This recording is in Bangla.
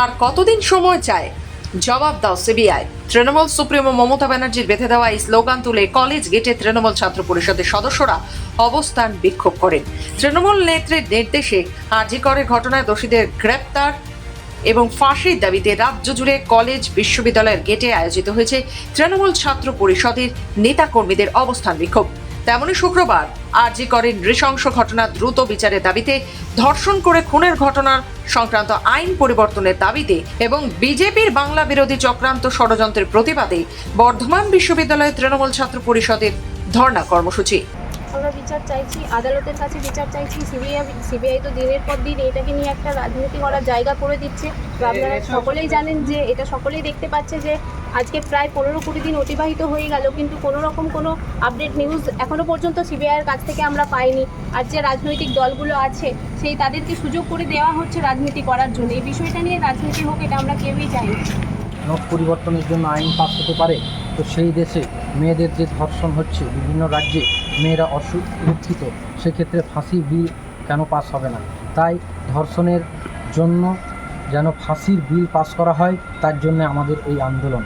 আর কতদিন সময় চায়? জবাব দাও সিবিআই। তৃণমূল সুপ্রিমো মমতা ব্যানার্জির বেঁধে দেওয়া এই স্লোগান তুলে কলেজ গেটে তৃণমূল ছাত্র পরিষদের সদস্যরা অবস্থান বিক্ষোভ করেন। তৃণমূল নেত্রীর নির্দেশে আরজি করের ঘটনায় দোষীদের গ্রেপ্তার এবং ফাঁসির দাবিতে রাজ্য জুড়ে কলেজ বিশ্ববিদ্যালয়ের গেটে আয়োজিত হয়েছে তৃণমূল ছাত্র পরিষদের নেতাকর্মীদের অবস্থান বিক্ষোভ। তেমনি শুক্রবার আরজি করের নৃশংস ঘটনা দ্রুত বিচারের দাবিতে, ধর্ষণ করে খুনের ঘটনার সংক্রান্ত আইন পরিবর্তনের দাবিতে এবং বিজেপির বাংলা বিরোধী চক্রান্ত ষড়যন্ত্রের প্রতিবাদে বর্ধমান বিশ্ববিদ্যালয়ের তৃণমূল ছাত্র পরিষদের ধর্ণা কর্মসূচি। আমরা বিচার চাইছি, আদালতের কাছে বিচার চাইছি। সিবিআই তো দিনের পর দিন এটাকে নিয়ে একটা রাজনীতি করার জায়গা করে দিচ্ছে। তো আপনারা সকলেই জানেন যে এটা সকলেই দেখতে পাচ্ছে যে আজকে প্রায় 15-20 দিন অতিবাহিত হয়ে গেল, কিন্তু কোনো রকম কোনো আপডেট নিউজ এখনো পর্যন্ত সিবিআইয়ের কাছ থেকে আমরা পাইনি। আর যে রাজনৈতিক দলগুলো আছে সেই তাদেরকে সুযোগ করে দেওয়া হচ্ছে রাজনীতি করার জন্য। এই বিষয়টা নিয়ে রাজনীতি হোক, এটা আমরা কেউই চাই না। নোট পরিবর্তনের জন্য আইন পাস হতে পারে, তো সেই দেশে মেয়েদের যে ধর্ষণ হচ্ছে বিভিন্ন রাজ্যে, মেয়েরা অসুরক্ষিত, সেক্ষেত্রে ফাঁসি বিল কেন পাস হবে না? তাই ধর্ষণের জন্য যেন ফাঁসির বিল পাস করা হয়, তার জন্য আমাদের এই আন্দোলন।